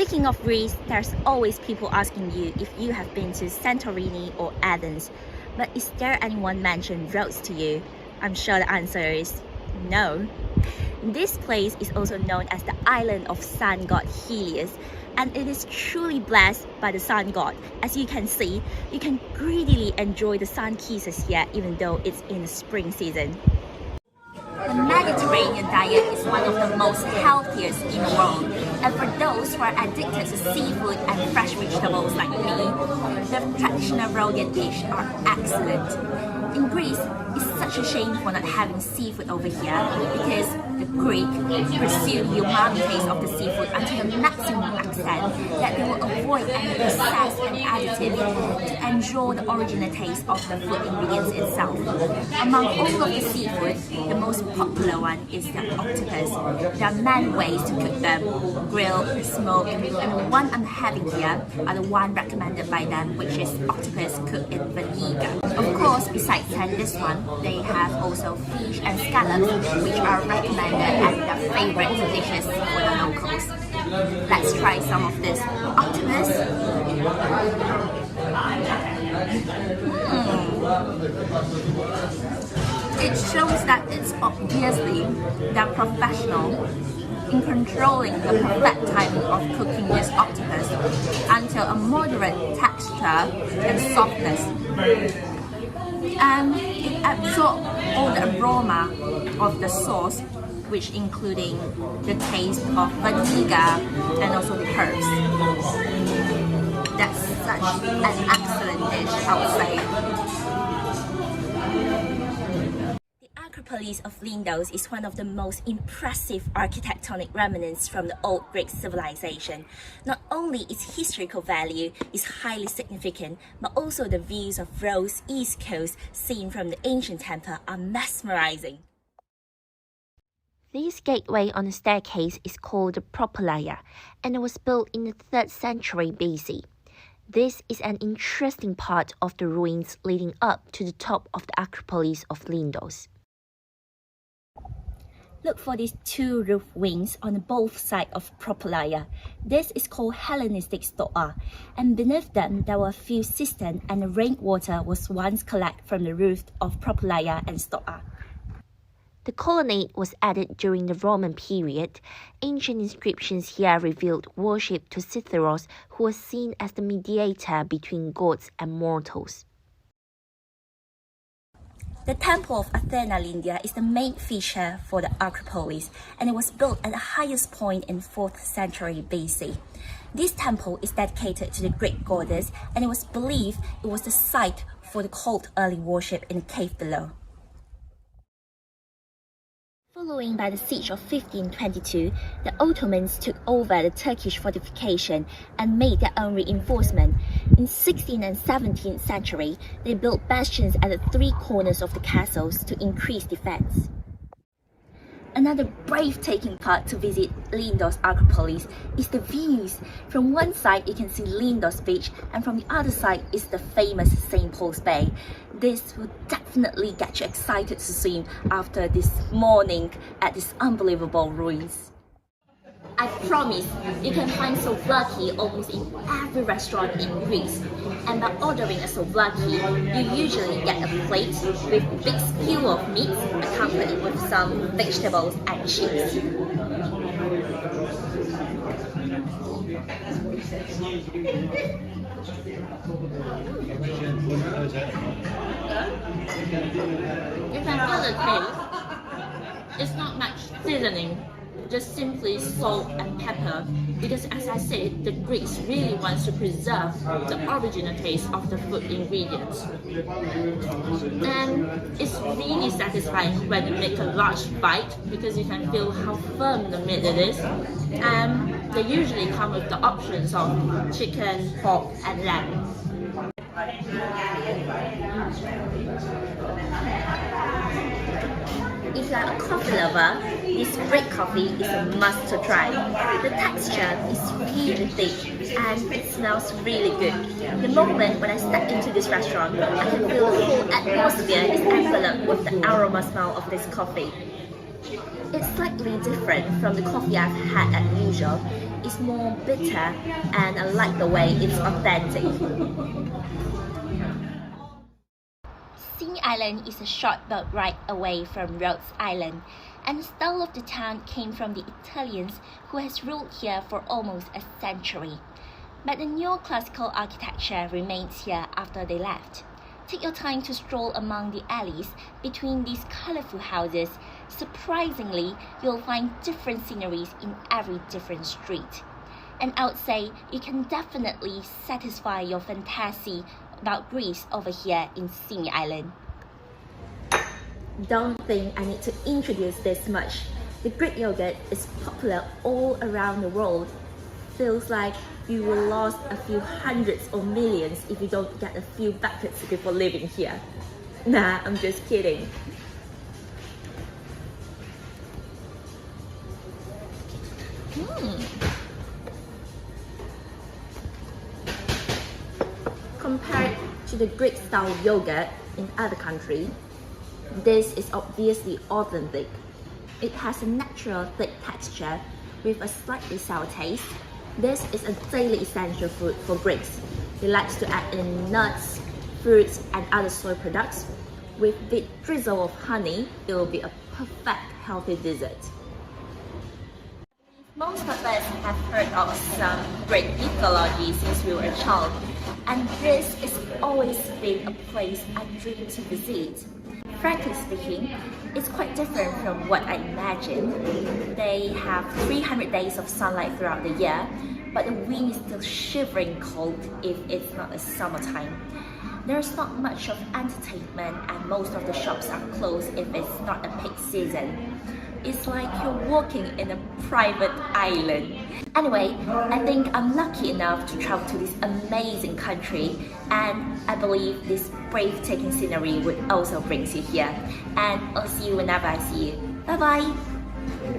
Speaking of Greece, there's always people asking you if you have been to Santorini or Athens. But is there anyone mentioned Rhodes to you? I'm sure the answer is no. This place is also known as the island of sun god Helios, and it is truly blessed by the sun god. As you can see, you can greedily enjoy the sun kisses here even though it's in the spring season. The Mediterranean diet is one of the most healthiest in the world, and for those who are addicted to seafood and fresh vegetables like me, the traditional Rhodian dishes are excellent. In Greece, it's such a shame for not having seafood over here because the Greek pursue the umami taste of the seafood until the maximum extent that they will avoid any processed and additive to enjoy the original taste of the food ingredients itself. Among all of the seafood, the most popular one is the octopus. There are many ways to cook them: grill, smoke, and the one I'm having here are the one recommended by them, which is octopus cooked in vinegar. Of course, besides this one, they have also fish and scallops, which are recommended as the favorite dishes for the locals. Let's try some of this octopus. It shows that it's obviously they're professional in controlling the perfect timing of cooking this octopus until a moderate texture and softness. And it absorbs all the aroma of the sauce, which including the taste of vinegar and also the herbs. That's such an excellent dish, I would say. The Acropolis of Lindos is one of the most impressive architectonic remnants from the old Greek civilization. Not only its historical value is highly significant, but also the views of Rhodes' east coast seen from the ancient temple are mesmerizing. This gateway on the staircase is called the Propylaea, and it was built in the 3rd century BC. This is an interesting part of the ruins leading up to the top of the Acropolis of Lindos. Look for these two roof wings on both sides of Propylaea. This is called Hellenistic stoa, and beneath them there were a few cisterns, and the rainwater was once collected from the roof of Propylaea and stoa. The colonnade was added during the Roman period. Ancient inscriptions here revealed worship to Cytheros, who was seen as the mediator between gods and mortals. The Temple of Athena Lindia is the main feature for the Acropolis, and it was built at the highest point in 4th century BC. This temple is dedicated to the Greek goddess, and it was believed it was the site for the cult early worship in the cave below. Following by the siege of 1522, the Ottomans took over the Turkish fortification and made their own reinforcement. In 16th and 17th century, they built bastions at the 3 corners of the castles to increase defense. Another breathtaking part to visit Lindos Acropolis is the views. From one side you can see Lindos Beach, and from the other side is the famous St. Paul's Bay. This will definitely get you excited to swim after this morning at these unbelievable ruins. I promise you can find Souvlaki almost in every restaurant in Greece. And by ordering a Souvlaki, you usually get a plate with a big skewer of meat accompanied with some vegetables and cheese. You can feel the taste. It's not much seasoning, just simply salt and pepper, because as I said, the Greeks really wants to preserve the original taste of the food ingredients. And it's really satisfying when you make a large bite, because you can feel how firm the meat it is. And they usually come with the options of chicken, pork and lamb. If you are a coffee lover, this Greek coffee is a must to try. The texture is really thick and it smells really good. The moment when I step into this restaurant, I can feel the whole atmosphere is enveloped with the aroma smell of this coffee. It's slightly different from the coffee I've had as usual. It's more bitter, and I like the way it's authentic. Symi Island is a short boat ride away from Rhodes Island, and the style of the town came from the Italians who has ruled here for almost a century. But the neoclassical architecture remains here after they left. Take your time to stroll among the alleys between these colorful houses. Surprisingly, you'll find different sceneries in every different street. And I would say you can definitely satisfy your fantasy about Greece over here in Symi Island. Don't think I need to introduce this much. The Greek yogurt is popular all around the world. Feels like you will lose a few hundreds or millions if you don't get a few buckets before living here. Nah, I'm just kidding. Compared to the Greek style yogurt in other countries, this is obviously authentic. It has a natural thick texture with a slightly sour taste. This is a daily essential food for Greeks. They like to add in nuts, fruits, and other soy products. With a bit drizzle of honey, it will be a perfect healthy dessert. Most of us have heard of some Greek mythology since we were a child, and this has always been a place I dream to visit. Frankly speaking, it's quite different from what I imagined. They have 300 days of sunlight throughout the year, but the wind is still shivering cold if it's not a summertime. There's not much of entertainment, and most of the shops are closed if it's not a peak season. It's like you're walking in a private island. Anyway, I think I'm lucky enough to travel to this amazing country, and I believe this breathtaking scenery would also bring you here. And I'll see you whenever I see you. Bye bye!